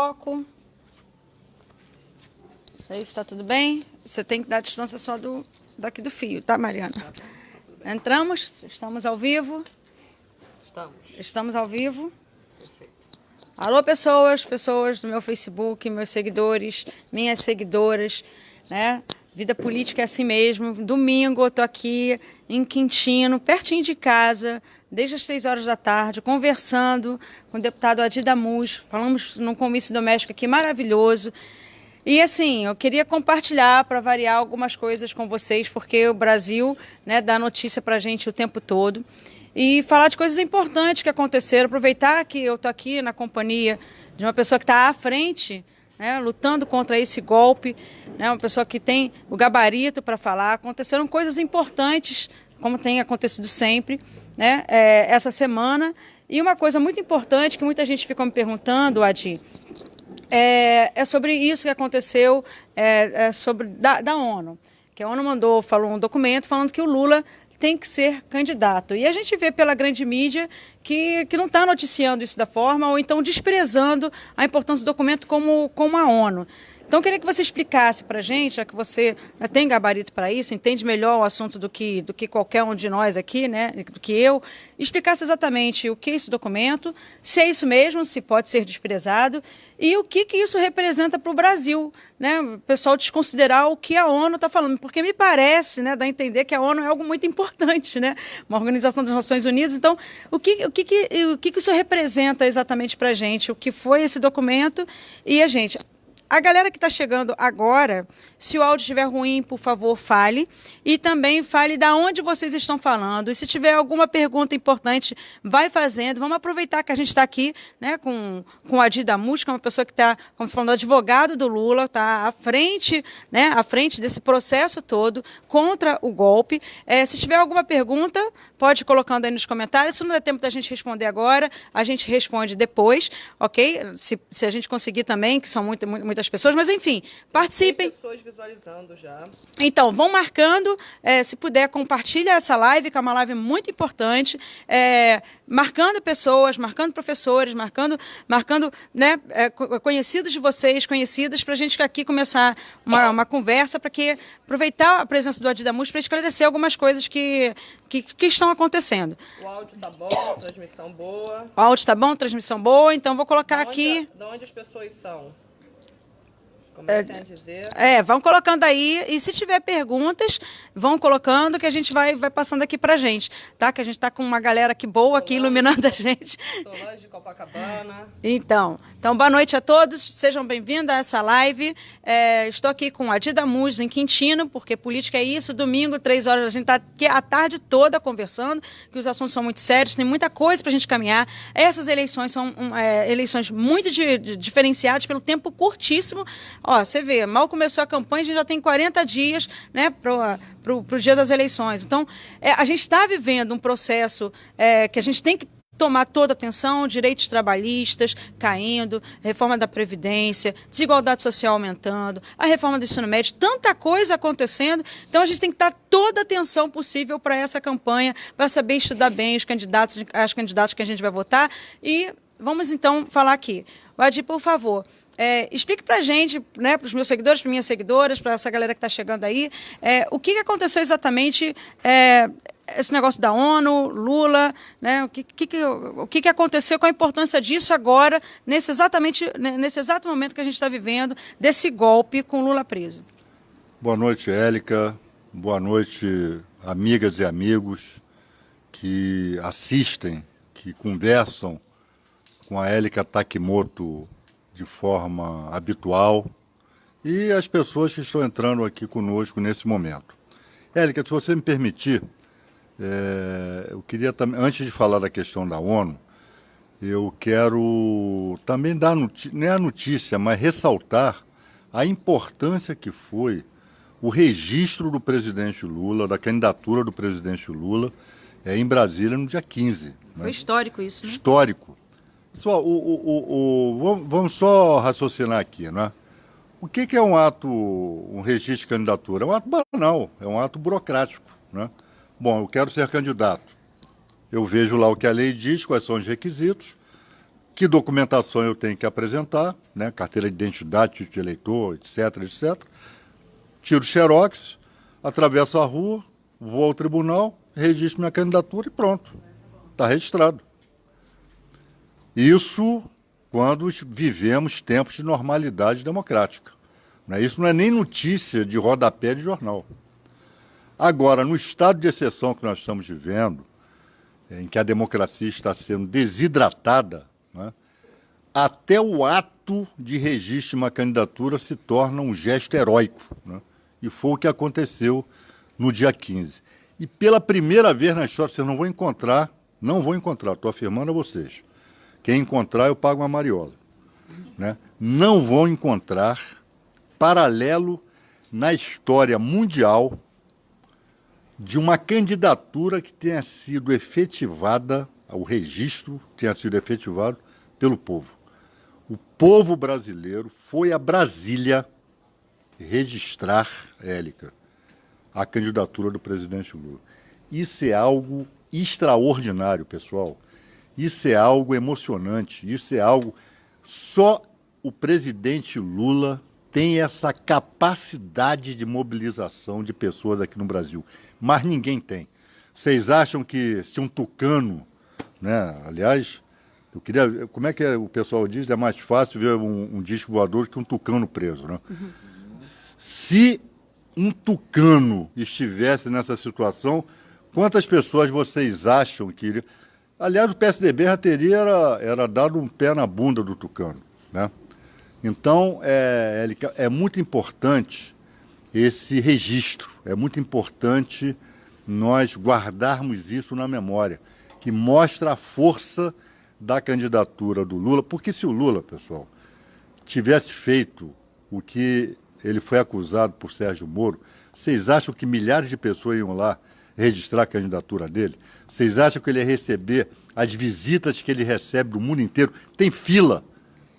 Foco. Aí, está tudo bem? Você tem que dar a distância só daqui do fio, tá, Mariana? Entramos, estamos ao vivo. Estamos ao vivo. Perfeito. Alô, pessoas do meu Facebook, meus seguidores, minhas seguidoras, né? Vida política é assim mesmo. Domingo eu estou aqui em Quintino, pertinho de casa, desde as 3 horas da tarde, conversando com o deputado Adi Damus. Falamos num comício doméstico aqui maravilhoso. E assim, eu queria compartilhar, para variar, algumas coisas com vocês, porque o Brasil, né, dá notícia para a gente o tempo todo. E falar de coisas importantes que aconteceram, aproveitar que eu estou aqui na companhia de uma pessoa que está à frente, né, lutando contra esse golpe, né, uma pessoa que tem o gabarito para falar. Aconteceram coisas importantes, como tem acontecido sempre, né, essa semana. E uma coisa muito importante que muita gente ficou me perguntando, Adi, é sobre isso que aconteceu sobre da ONU, que a ONU falou um documento falando que o Lula tem que ser candidato. E a gente vê pela grande mídia que não está noticiando isso da forma, ou então desprezando a importância do documento como a ONU. Então, eu queria que você explicasse para a gente, já que você tem gabarito para isso, entende melhor o assunto do que qualquer um de nós aqui, né, do que eu, explicasse exatamente o que é esse documento, se é isso mesmo, se pode ser desprezado, e o que isso representa para o Brasil, né, o pessoal desconsiderar o que a ONU está falando, porque me parece, né, dá a entender que a ONU é algo muito importante, né, uma organização das Nações Unidas. Então, o que isso representa exatamente para a gente, o que foi esse documento e a gente... A galera que está chegando agora, se o áudio estiver ruim, por favor, fale. E também fale de onde vocês estão falando. E se tiver alguma pergunta importante, vai fazendo. Vamos aproveitar que a gente está aqui, né, com o Adi Damus, que é uma pessoa que está, como você falou, advogado do Lula, está à frente, né, à frente desse processo todo contra o golpe. Se tiver alguma pergunta, pode ir colocando aí nos comentários. Se não der tempo da gente responder agora, a gente responde depois, ok? Se a gente conseguir também, que são muitas pessoas, mas enfim, participem. Tem pessoas visualizando já. Então, vão marcando, se puder, compartilha essa live, que é uma live muito importante, marcando pessoas, marcando professores, marcando né, conhecidos de vocês, conhecidas, para a gente aqui começar uma conversa, para aproveitar a presença do Adi Damus para esclarecer algumas coisas que estão acontecendo. O áudio está bom, transmissão boa. O áudio está bom, transmissão boa, então vou colocar aqui... De onde as pessoas são? Comecem a dizer. Vão colocando aí, e se tiver perguntas, vão colocando, que a gente vai passando aqui pra gente, tá? Que a gente tá com uma galera aqui boa, aqui iluminando a gente. Solange de Copacabana. Então, boa noite a todos, sejam bem-vindos a essa live. Estou aqui com a Adi Damus em Quintino, porque política é isso, domingo, 3 horas, a gente está aqui a tarde toda conversando, que os assuntos são muito sérios, tem muita coisa para a gente caminhar. Essas eleições são eleições muito diferenciadas pelo tempo curtíssimo. Ó, você vê, mal começou a campanha, a gente já tem 40 dias, né, para o dia das eleições. Então, a gente está vivendo um processo que a gente tem que tomar toda a atenção, direitos trabalhistas caindo, reforma da Previdência, desigualdade social aumentando, a reforma do ensino médio, tanta coisa acontecendo. Então, a gente tem que dar toda a atenção possível para essa campanha, para saber estudar bem os candidatos, as candidatas que a gente vai votar. E vamos, então, falar aqui. Adi, por favor... explique para a gente, né, para os meus seguidores, para minhas seguidoras, para essa galera que está chegando aí, o que aconteceu exatamente, esse negócio da ONU, Lula, né, o que aconteceu, qual a importância disso agora, nesse exato momento que a gente está vivendo, desse golpe com Lula preso. Boa noite, Élica. Boa noite, amigas e amigos que assistem, que conversam com a Élica Takimoto de forma habitual, e as pessoas que estão entrando aqui conosco nesse momento. Élica, se você me permitir, eu queria também, antes de falar da questão da ONU, eu quero também dar, não é a notícia, mas ressaltar a importância que foi o registro do presidente Lula, da candidatura do presidente Lula, em Brasília no dia 15. Né? Foi histórico isso, né? Histórico. Pessoal, vamos só raciocinar aqui, né? O que é um registro de candidatura? É um ato banal, é um ato burocrático, né? Bom, eu quero ser candidato. Eu vejo lá o que a lei diz, quais são os requisitos, que documentação eu tenho que apresentar, né? Carteira de identidade, título de eleitor, etc, etc. Tiro xerox, atravesso a rua, vou ao tribunal, registro minha candidatura e pronto. Está registrado. Isso quando vivemos tempos de normalidade democrática. Isso não é nem notícia de rodapé de jornal. Agora, no estado de exceção que nós estamos vivendo, em que a democracia está sendo desidratada, né, até o ato de registro de uma candidatura se torna um gesto heróico, né? E foi o que aconteceu no dia 15. E pela primeira vez na história, vocês não vão encontrar, estou afirmando a vocês, quem encontrar eu pago uma mariola, né? Não vão encontrar paralelo na história mundial de uma candidatura que tenha sido efetivada, o registro tenha sido efetivado pelo povo. O povo brasileiro foi a Brasília registrar, Élica, a candidatura do presidente Lula. Isso é algo extraordinário, pessoal. Isso é algo emocionante. Isso é algo... Só o presidente Lula tem essa capacidade de mobilização de pessoas aqui no Brasil. Mas ninguém tem. Vocês acham que se um tucano, né? Aliás, eu queria... Como é que o pessoal diz? É mais fácil ver um disco voador que um tucano preso, né? Uhum. Se um tucano estivesse nessa situação, quantas pessoas vocês acham que iria... Aliás, o PSDB já teria era dado um pé na bunda do tucano, né? Então, é muito importante esse registro, é muito importante nós guardarmos isso na memória, que mostra a força da candidatura do Lula, porque se o Lula, pessoal, tivesse feito o que ele foi acusado por Sérgio Moro, vocês acham que milhares de pessoas iam lá registrar a candidatura dele? Vocês acham que ele ia receber as visitas que ele recebe do mundo inteiro? Tem fila.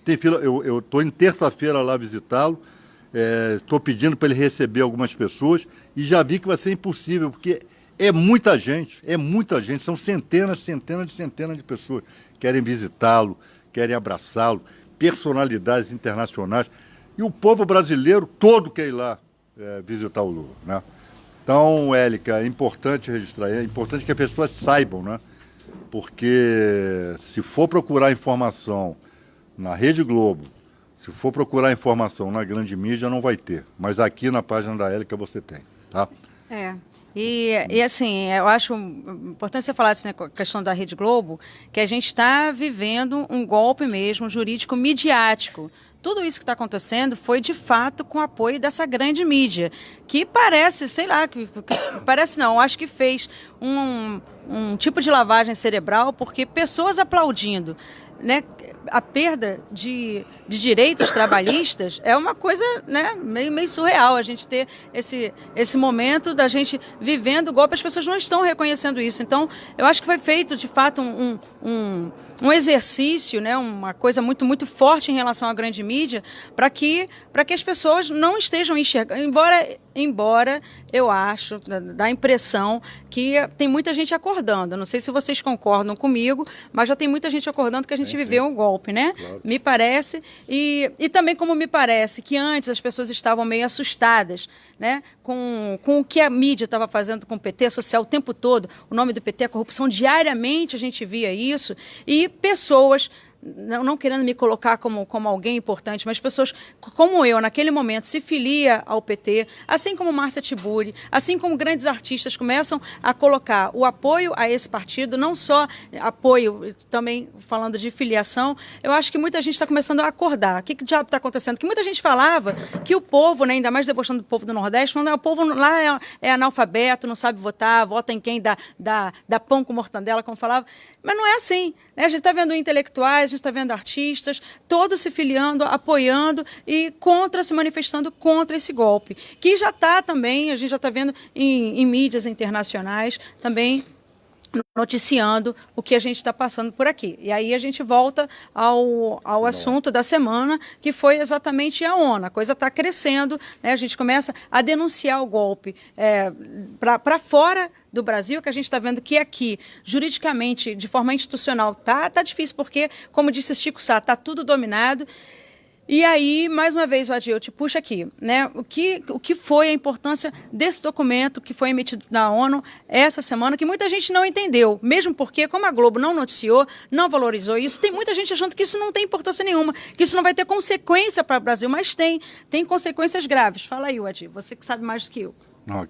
Tem fila. Eu estou em terça-feira lá visitá-lo, estou pedindo para ele receber algumas pessoas e já vi que vai ser impossível, porque é muita gente, são centenas de pessoas que querem visitá-lo, querem abraçá-lo, personalidades internacionais. E o povo brasileiro todo quer ir lá visitar o Lula, né? Então, Élica, é importante registrar, é importante que as pessoas saibam, né? Porque se for procurar informação na Rede Globo, se for procurar informação na grande mídia, não vai ter. Mas aqui na página da Élica você tem, tá? E assim, eu acho importante você falar assim, né, com a questão da Rede Globo, que a gente está vivendo um golpe mesmo jurídico midiático. Tudo isso que está acontecendo foi, de fato, com o apoio dessa grande mídia, que parece, sei lá, parece não, acho que fez um tipo de lavagem cerebral, porque pessoas aplaudindo, né, a perda de direitos trabalhistas é uma coisa, né, meio surreal a gente ter esse momento da gente vivendo o golpe, as pessoas não estão reconhecendo isso. Então, eu acho que foi feito, de fato, um exercício, né, uma coisa muito forte em relação à grande mídia, para que as pessoas não estejam enxergando, embora eu acho, dá a impressão que tem muita gente acordando. Não sei se vocês concordam comigo, mas já tem muita gente acordando que a gente viveu um golpe, né? Claro. Me parece. E também como me parece que antes as pessoas estavam meio assustadas, né, com o que a mídia estava fazendo com o PT social o tempo todo, o nome do PT, a corrupção, diariamente a gente via isso, e pessoas... Não querendo me colocar como alguém importante, mas pessoas como eu, naquele momento, se filia ao PT, assim como Márcia Tiburi, assim como grandes artistas começam a colocar o apoio a esse partido, não só apoio, também falando de filiação, eu acho que muita gente está começando a acordar. O que diabo está acontecendo? Que muita gente falava que o povo, né, ainda mais debochando do povo do Nordeste, falando que o povo lá é analfabeto, não sabe votar, vota em quem dá pão com mortandela, como falava. Mas não é assim, né? A gente está vendo intelectuais, a gente está vendo artistas, todos se filiando, apoiando e se manifestando contra esse golpe, que já está também, a gente já está vendo em mídias internacionais também noticiando o que a gente está passando por aqui. E aí a gente volta ao assunto da semana, que foi exatamente a ONU. A coisa está crescendo, né? A gente começa a denunciar o golpe para fora do Brasil, que a gente está vendo que aqui, juridicamente, de forma institucional, tá difícil, porque, como disse Chico Sá, está tudo dominado. E aí, mais uma vez, Vadir, eu te puxo aqui, né? O que foi a importância desse documento que foi emitido na ONU essa semana, que muita gente não entendeu, mesmo porque, como a Globo não noticiou, não valorizou isso, tem muita gente achando que isso não tem importância nenhuma, que isso não vai ter consequência para o Brasil, mas tem consequências graves. Fala aí, Vadir, você que sabe mais do que eu. Não,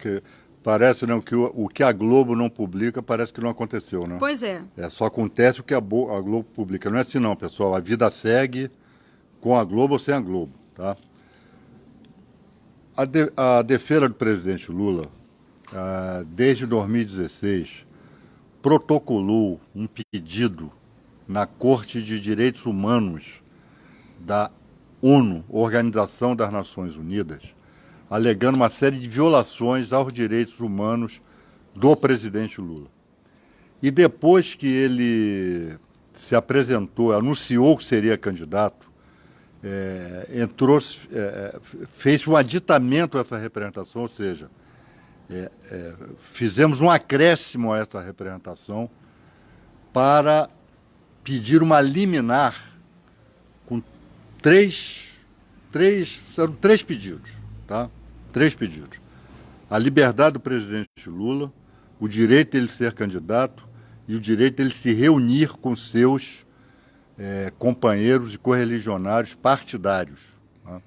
parece, né, que o que a Globo não publica parece que não aconteceu, né? Pois é. Só acontece o que a Globo publica. Não é assim não, pessoal. A vida segue com a Globo ou sem a Globo, tá? A defesa do presidente Lula, desde 2016, protocolou um pedido na Corte de Direitos Humanos da ONU, Organização das Nações Unidas, alegando uma série de violações aos direitos humanos do presidente Lula. E depois que ele se apresentou, anunciou que seria candidato, fez um aditamento a essa representação, ou seja, fizemos um acréscimo a essa representação para pedir uma liminar com eram três pedidos, tá? 3 pedidos. A liberdade do presidente Lula, o direito dele ser candidato e o direito dele se reunir com seus companheiros e correligionários partidários. Tá?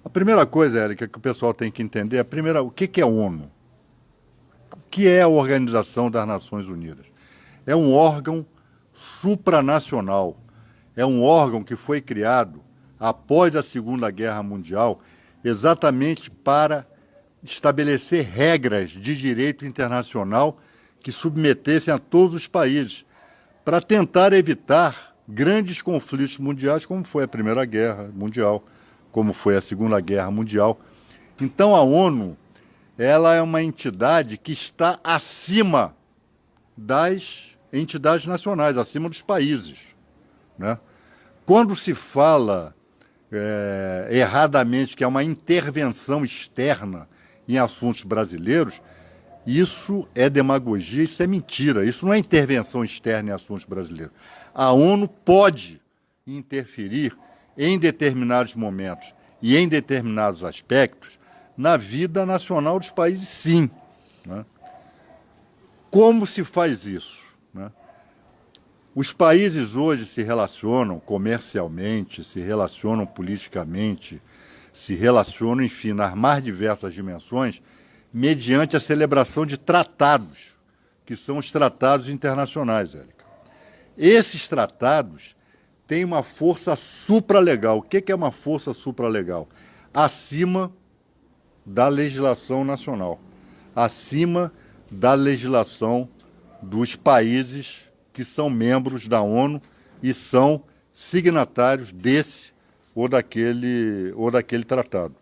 A primeira coisa, Érica, que o pessoal tem que entender, o que é a ONU? O que é a Organização das Nações Unidas? É um órgão supranacional, é um órgão que foi criado após a Segunda Guerra Mundial exatamente para estabelecer regras de direito internacional que submetessem a todos os países, para tentar evitar grandes conflitos mundiais, como foi a Primeira Guerra Mundial, como foi a Segunda Guerra Mundial. Então a ONU, ela é uma entidade que está acima das entidades nacionais, acima dos países, né? Quando se fala erradamente que é uma intervenção externa em assuntos brasileiros, isso é demagogia, isso é mentira. Isso não é intervenção externa em assuntos brasileiros. A ONU pode interferir em determinados momentos e em determinados aspectos na vida nacional dos países, sim, né? Como se faz isso, né? Os países hoje se relacionam comercialmente, se relacionam politicamente, se relacionam, enfim, nas mais diversas dimensões, mediante a celebração de tratados, que são os tratados internacionais, Érica. Esses tratados têm uma força supralegal. O que é uma força supralegal? Acima da legislação nacional, acima da legislação dos países que são membros da ONU e são signatários desse ou daquele tratado.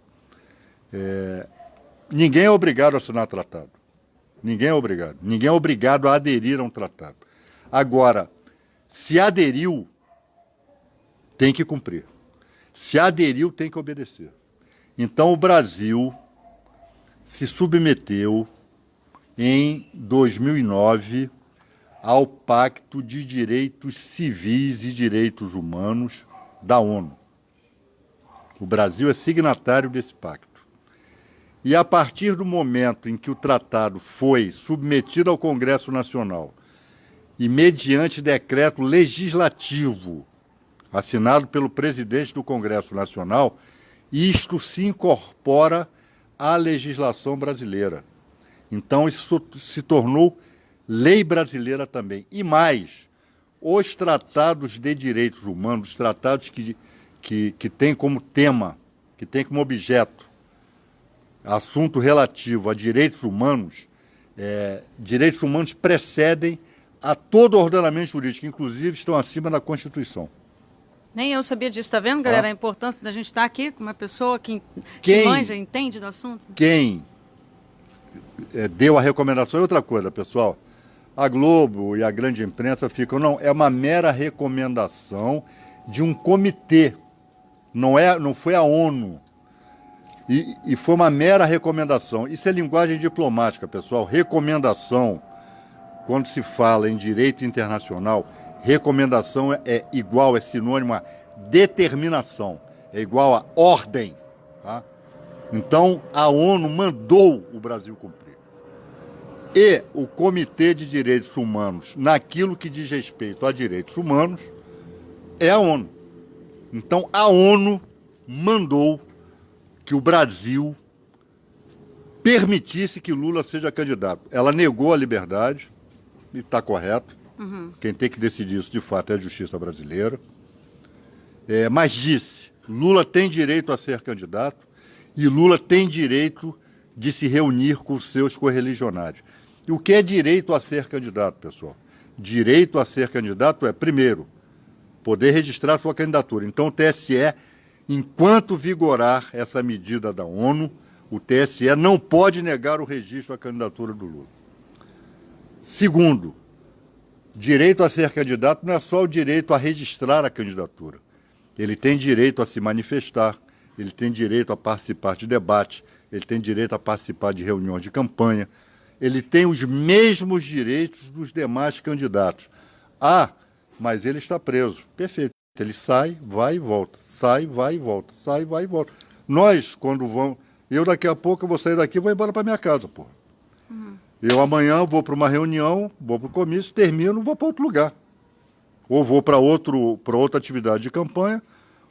Ninguém é obrigado a assinar tratado. Ninguém é obrigado. Ninguém é obrigado a aderir a um tratado. Agora, se aderiu, tem que cumprir. Se aderiu, tem que obedecer. Então, o Brasil se submeteu em 2009 ao Pacto de Direitos Civis e Direitos Humanos da ONU. O Brasil é signatário desse pacto. E a partir do momento em que o tratado foi submetido ao Congresso Nacional e mediante decreto legislativo assinado pelo presidente do Congresso Nacional, isto se incorpora à legislação brasileira. Então, isso se tornou lei brasileira também. E mais, os tratados de direitos humanos, os tratados que têm como tema, que têm como objeto assunto relativo a direitos humanos precedem a todo ordenamento jurídico, inclusive estão acima da Constituição. Nem eu sabia disso, tá vendo, galera? A importância da gente estar aqui com uma pessoa que manja, entende do assunto. Quem deu a recomendação. E outra coisa, pessoal, A Globo e a grande imprensa ficam, não, é uma mera recomendação de um comitê, não foi a ONU. E foi uma mera recomendação. Isso é linguagem diplomática, pessoal. Recomendação, quando se fala em direito internacional, recomendação é igual, é sinônimo a determinação, é igual a ordem. Tá? Então, a ONU mandou o Brasil cumprir. E o Comitê de Direitos Humanos, naquilo que diz respeito a direitos humanos, é a ONU. Então, a ONU mandou que o Brasil permitisse que Lula seja candidato. Ela negou a liberdade, e está correto. Quem tem que decidir isso, de fato, é a justiça brasileira. Mas disse, Lula tem direito a ser candidato e Lula tem direito de se reunir com os seus correligionários. E o que é direito a ser candidato, pessoal? Direito a ser candidato é, primeiro, poder registrar sua candidatura. Então, o TSE, enquanto vigorar essa medida da ONU, o TSE não pode negar o registro à candidatura do Lula. Segundo, direito a ser candidato não é só o direito a registrar a candidatura. Ele tem direito a se manifestar, ele tem direito a participar de debate, ele tem direito a participar de reuniões de campanha, ele tem os mesmos direitos dos demais candidatos. Ah, mas ele está preso. Perfeito. Ele sai, vai e volta. Sai, vai e volta. Sai, vai e volta. Nós, quando vamos... Eu daqui a pouco eu vou sair daqui e vou embora para minha casa, porra. Eu amanhã vou para uma reunião, vou para o comício, termino, vou para outro lugar. Ou vou para outra atividade de campanha,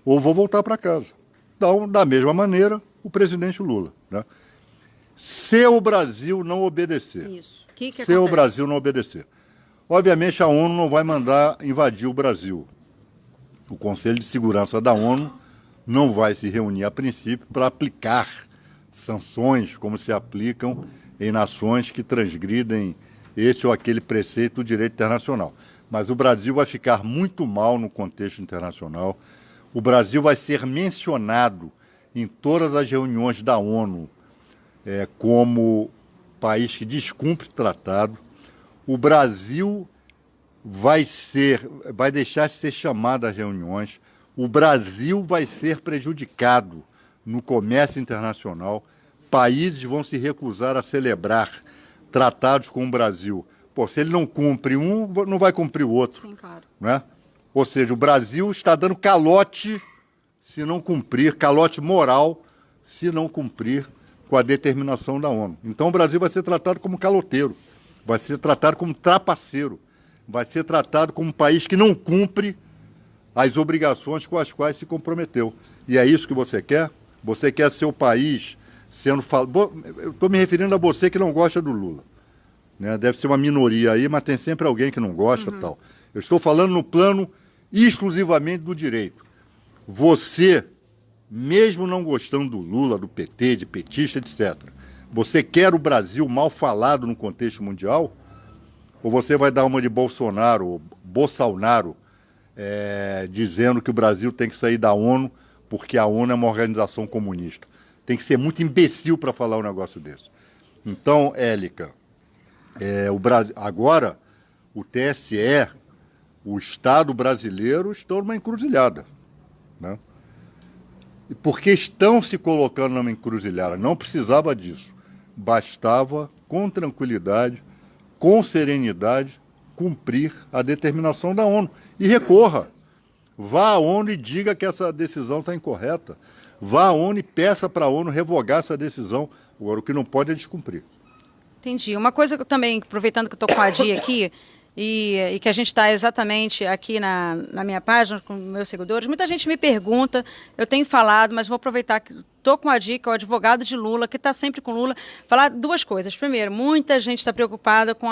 ou vou voltar para casa. Então, da mesma maneira, o presidente Lula, né? Se o Brasil não obedecer, Isso. Que se acontece? o Brasil não obedecer, obviamente a ONU não vai mandar invadir o Brasil. O Conselho de Segurança da ONU não vai se reunir a princípio para aplicar sanções como se aplicam em nações que transgridem esse ou aquele preceito do direito internacional. Mas o Brasil vai ficar muito mal no contexto internacional. O Brasil vai ser mencionado em todas as reuniões da ONU como país que descumpre tratado. O Brasil vai deixar de ser chamado às reuniões. O Brasil vai ser prejudicado no comércio internacional. Países vão se recusar a celebrar tratados com o Brasil. Pô, se ele não cumpre um, não vai cumprir o outro. Sim, claro. Né? Ou seja, o Brasil está dando calote se não cumprir, calote moral se não cumprir com a determinação da ONU. Então o Brasil vai ser tratado como caloteiro, vai ser tratado como trapaceiro, vai ser tratado como um país que não cumpre as obrigações com as quais se comprometeu. E é isso que você quer? Você quer ser o país sendo... Eu estou me referindo a você que não gosta do Lula. Né? Deve ser uma minoria aí, mas tem sempre alguém que não gosta e tal. Eu estou falando no plano exclusivamente do direito. Você, mesmo não gostando do Lula, do PT, de petista, etc., você quer o Brasil mal falado no contexto mundial? Ou você vai dar uma de Bolsonaro, dizendo que o Brasil tem que sair da ONU porque a ONU é uma organização comunista? Tem que ser muito imbecil para falar um negócio desse. Então, Élica, agora o TSE, o Estado brasileiro estão numa encruzilhada. Né? E porque estão se colocando numa encruzilhada, não precisava disso. Bastava, com tranquilidade, com serenidade, cumprir a determinação da ONU. E recorra. Vá à ONU e diga que essa decisão está incorreta. Vá à ONU e peça para a ONU revogar essa decisão. Agora, o que não pode é descumprir. Entendi. Uma coisa que eu também, aproveitando que eu estou com a Adi aqui, e que a gente está exatamente aqui na minha página, com meus seguidores, muita gente me pergunta, eu tenho falado, mas vou aproveitar que estou com a Adi, que é o advogado de Lula, que está sempre com Lula, falar duas coisas. Primeiro, muita gente está preocupada com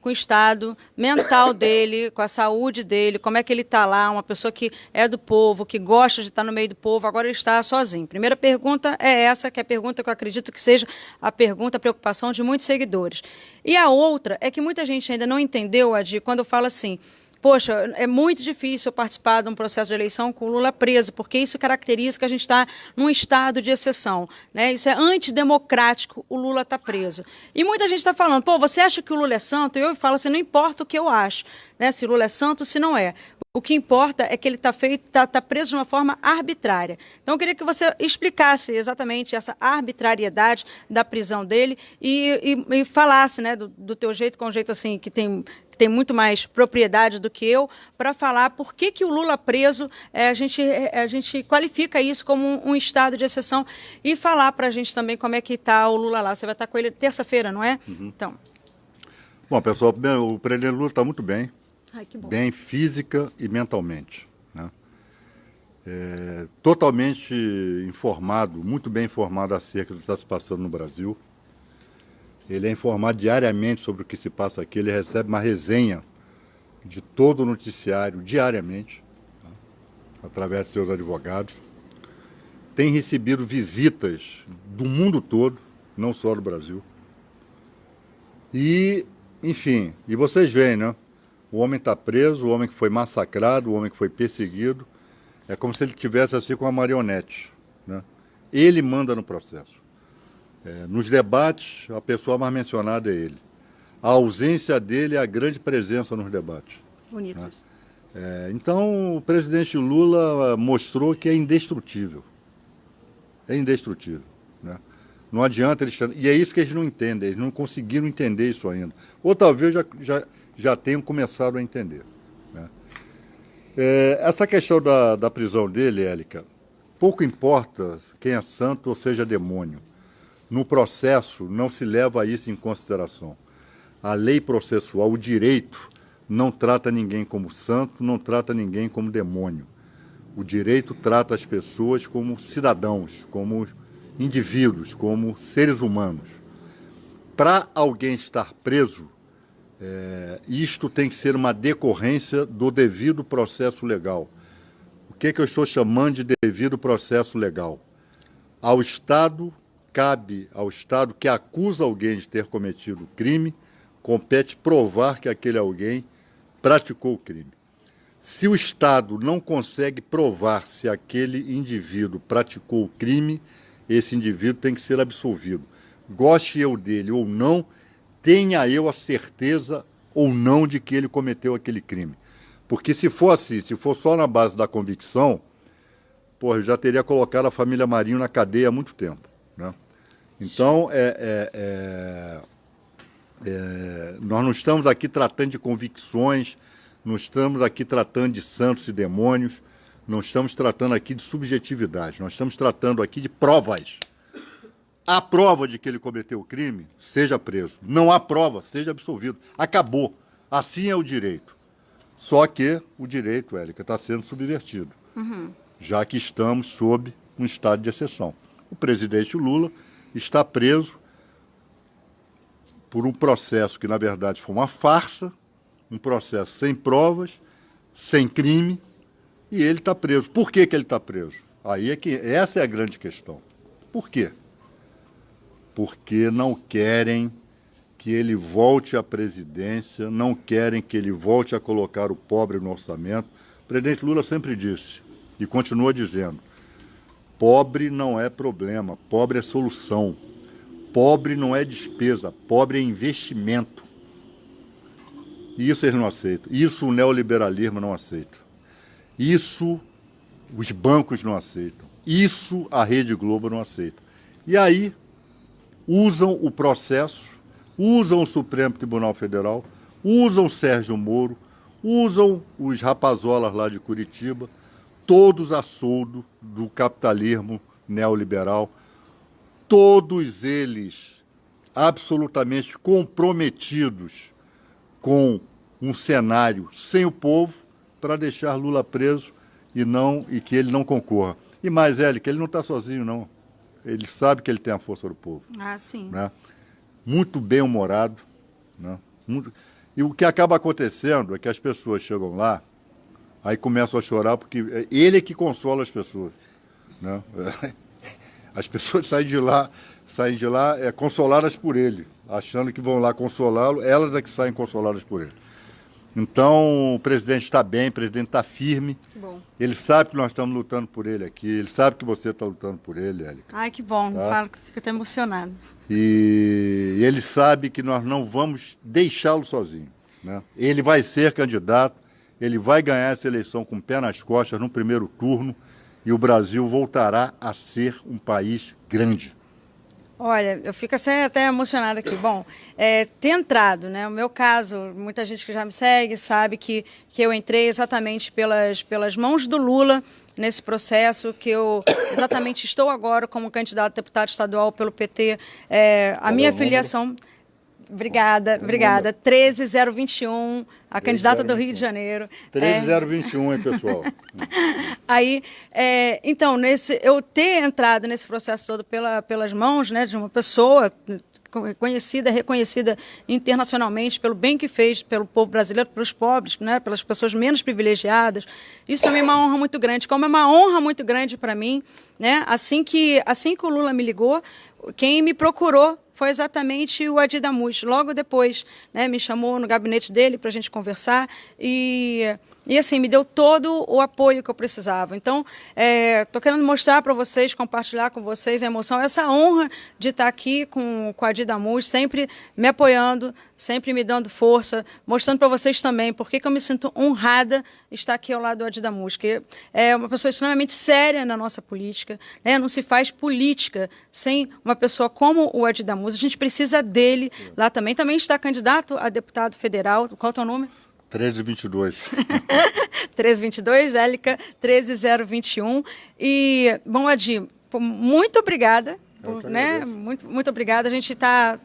o estado mental dele, com a saúde dele, como é que ele está lá, uma pessoa que é do povo, que gosta de estar no meio do povo, agora ele está sozinho. Primeira pergunta é essa, que é a pergunta que eu acredito que seja a preocupação de muitos seguidores. E a outra é que muita gente ainda não entendeu, Adi, quando eu falo assim, poxa, é muito difícil participar de um processo de eleição com o Lula preso, porque isso caracteriza que a gente está num estado de exceção, né? Isso é antidemocrático, o Lula está preso. E muita gente está falando, pô, você acha que o Lula é santo? Eu falo assim, não importa o que eu acho, né? Se o Lula é santo, se não é. O que importa é que ele está preso de uma forma arbitrária. Então, eu queria que você explicasse exatamente essa arbitrariedade da prisão dele e falasse, né, do teu jeito, com um jeito assim que tem muito mais propriedade do que eu, para falar por que o Lula preso, a gente qualifica isso como um estado de exceção e falar para a gente também como é que está o Lula lá. Você vai estar com ele terça-feira, não é? Uhum. Então. Bom, pessoal, o presidente Lula está muito bem. Ai, que bom. Bem física e mentalmente, né? Totalmente informado, muito bem informado acerca do que está se passando no Brasil. Ele é informado diariamente sobre o que se passa aqui, ele recebe uma resenha de todo o noticiário diariamente, tá? Através de seus advogados. Tem recebido visitas do mundo todo, não só do Brasil. E, enfim, e vocês veem, né? O homem está preso, o homem que foi massacrado, o homem que foi perseguido. É como se ele tivesse assim com uma marionete, né? Ele manda no processo. Nos debates, a pessoa mais mencionada é ele. A ausência dele é a grande presença nos debates. Bonito Né? isso. Então, o presidente Lula mostrou que é indestrutível. É indestrutível, né? Não adianta eles... E é isso que eles não entendem, eles não conseguiram entender isso ainda. Ou talvez já tenham começado a entender, né? Essa questão da prisão dele, Élica, pouco importa quem é santo ou seja demônio. No processo não se leva isso em consideração. A lei processual, o direito, não trata ninguém como santo, não trata ninguém como demônio. O direito trata as pessoas como cidadãos, como indivíduos, como seres humanos. Para alguém estar preso, isto tem que ser uma decorrência do devido processo legal. O que eu estou chamando de devido processo legal? Ao Estado, cabe ao Estado que acusa alguém de ter cometido crime, compete provar que aquele alguém praticou o crime. Se o Estado não consegue provar se aquele indivíduo praticou o crime, esse indivíduo tem que ser absolvido. Goste eu dele ou não, tenha eu a certeza ou não de que ele cometeu aquele crime. Porque se for assim, se for só na base da convicção, eu já teria colocado a família Marinho na cadeia há muito tempo, né? Então, nós não estamos aqui tratando de convicções, não estamos aqui tratando de santos e demônios, não estamos tratando aqui de subjetividade, nós estamos tratando aqui de provas. Há prova de que ele cometeu o crime, seja preso. Não há prova, seja absolvido. Acabou. Assim é o direito. Só que o direito, Élica, está sendo subvertido, já que estamos sob um estado de exceção. O presidente Lula está preso por um processo que, na verdade, foi uma farsa, um processo sem provas, sem crime, e ele está preso. Por que ele está preso? Essa é a grande questão. Por quê? Porque não querem que ele volte à presidência, não querem que ele volte a colocar o pobre no orçamento. O presidente Lula sempre disse, e continua dizendo, pobre não é problema, pobre é solução. Pobre não é despesa, pobre é investimento. E isso eles não aceitam. Isso o neoliberalismo não aceita. Isso os bancos não aceitam. Isso a Rede Globo não aceita. E aí usam o processo, usam o Supremo Tribunal Federal, usam Sérgio Moro, usam os rapazolas lá de Curitiba, todos a soldo do capitalismo neoliberal, todos eles absolutamente comprometidos com um cenário sem o povo para deixar Lula preso e que ele não concorra. E mais, que ele não está sozinho, não. Ele sabe que ele tem a força do povo. Ah, sim. Né? Muito bem-humorado. Né? E o que acaba acontecendo é que as pessoas chegam lá, aí começam a chorar, porque ele é que consola as pessoas. Né? As pessoas saem de lá consoladas por ele, achando que vão lá consolá-lo, elas é que saem consoladas por ele. Então, o presidente está bem, o presidente está firme. Que bom. Ele sabe que nós estamos lutando por ele aqui, ele sabe que você está lutando por ele, Élica. Ai, que bom, Tá? falo que fico até emocionado. E ele sabe que nós não vamos deixá-lo sozinho, né? Ele vai ser candidato, ele vai ganhar essa eleição com o pé nas costas no primeiro turno e o Brasil voltará a ser um país grande. Olha, eu fico até emocionada aqui. Bom, ter entrado, né? O meu caso, muita gente que já me segue sabe que eu entrei exatamente pelas mãos do Lula nesse processo, que eu exatamente estou agora como candidato a deputado estadual pelo PT. A minha filiação... Obrigada. 13021, a candidata do Rio de Janeiro. 13021, hein, pessoal? Aí, então, eu ter entrado nesse processo todo pelas mãos, né, de uma pessoa reconhecida internacionalmente pelo bem que fez pelo povo brasileiro, pelos pobres, né, pelas pessoas menos privilegiadas, isso também é uma honra muito grande. Como é uma honra muito grande para mim, né, assim que o Lula me ligou, quem me procurou foi exatamente o Adi Damus. Logo depois, né, me chamou no gabinete dele para a gente conversar e assim, me deu todo o apoio que eu precisava. Então, estou querendo mostrar para vocês, compartilhar com vocês a emoção, essa honra de estar aqui com a Adi Damus, sempre me apoiando, sempre me dando força, mostrando para vocês também por que eu me sinto honrada estar aqui ao lado do Adi Damus, que é uma pessoa extremamente séria na nossa política, né? Não se faz política sem uma pessoa como o Adi Damus. A gente precisa dele lá também. Também está candidato a deputado federal. Qual é o teu nome? 1322. 1322, Élica 13021. E, bom, Adi, muito obrigada. Né? Muito obrigada, a gente tá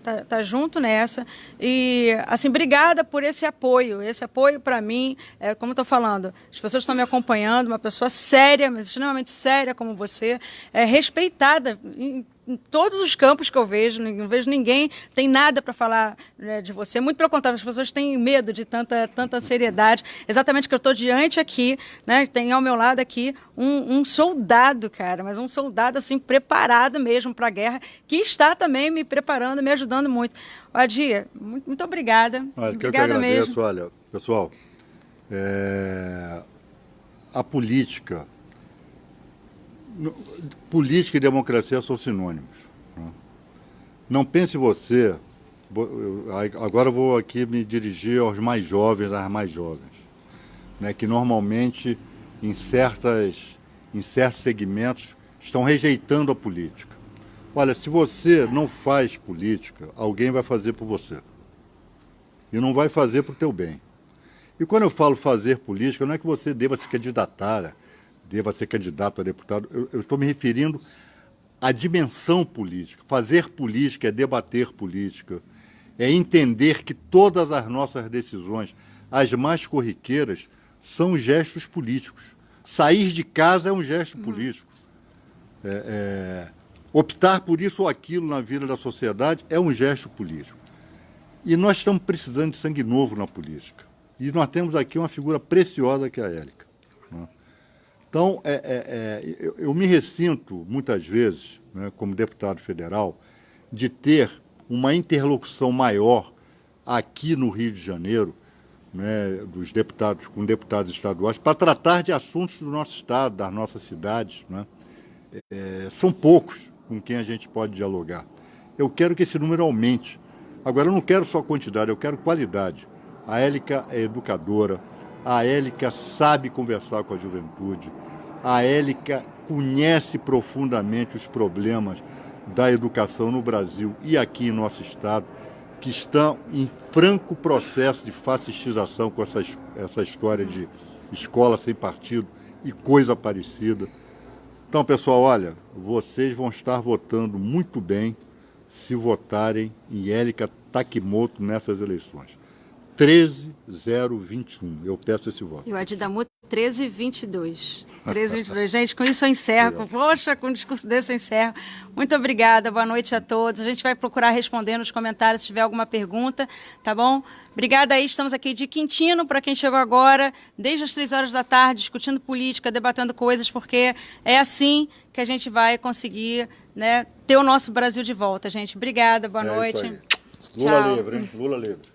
junto nessa e assim, obrigada por esse apoio para mim, como eu estou falando, as pessoas estão me acompanhando, uma pessoa séria, mas extremamente séria como você, respeitada em todos os campos que eu vejo, não vejo ninguém, tem nada para falar, né, de você, muito pelo contrário, as pessoas têm medo de tanta seriedade, exatamente que eu estou diante aqui, né, tem ao meu lado aqui um soldado, cara, mas um soldado assim, preparado mesmo para a guerra, que está também me preparando, me ajudando muito. Adi, muito obrigada. Olha, que eu que obrigada agradeço. mesmo. Olha, pessoal, a política e democracia são sinônimos, né? Não pense você, agora eu vou aqui me dirigir aos mais jovens, às mais jovens, né, que normalmente em certos segmentos estão rejeitando a política. Olha, se você não faz política, alguém vai fazer por você. E não vai fazer para o teu bem. E quando eu falo fazer política, não é que você deva se candidatar, deva ser candidato a deputado. Eu estou me referindo à dimensão política. Fazer política é debater política, é entender que todas as nossas decisões, as mais corriqueiras, são gestos políticos. Sair de casa é um gesto político. Optar por isso ou aquilo na vida da sociedade é um gesto político. E nós estamos precisando de sangue novo na política. E nós temos aqui uma figura preciosa que é a Élica, né? Então, eu me ressinto, muitas vezes, né, como deputado federal, de ter uma interlocução maior aqui no Rio de Janeiro, né, dos deputados com deputados estaduais, para tratar de assuntos do nosso estado, das nossas cidades, né? São poucos com quem a gente pode dialogar. Eu quero que esse número aumente. Agora, eu não quero só quantidade, eu quero qualidade. A Élica é educadora, a Élica sabe conversar com a juventude, a Élica conhece profundamente os problemas da educação no Brasil e aqui em nosso estado, que estão em franco processo de fascistização com essa história de escola sem partido e coisa parecida. Então, pessoal, olha, vocês vão estar votando muito bem se votarem em Élica Takimoto nessas eleições. 13021. Eu peço esse voto. E o Adi Damus 1322. 1322. Gente, com isso eu encerro. Poxa, com um discurso desse eu encerro. Muito obrigada, boa noite a todos. A gente vai procurar responder nos comentários se tiver alguma pergunta, tá bom? Obrigada aí, estamos aqui de Quintino, para quem chegou agora, desde as 3 horas da tarde, discutindo política, debatendo coisas, porque é assim que a gente vai conseguir, né, ter o nosso Brasil de volta, gente. Obrigada, boa noite. Lula livre, hein? Lula livre.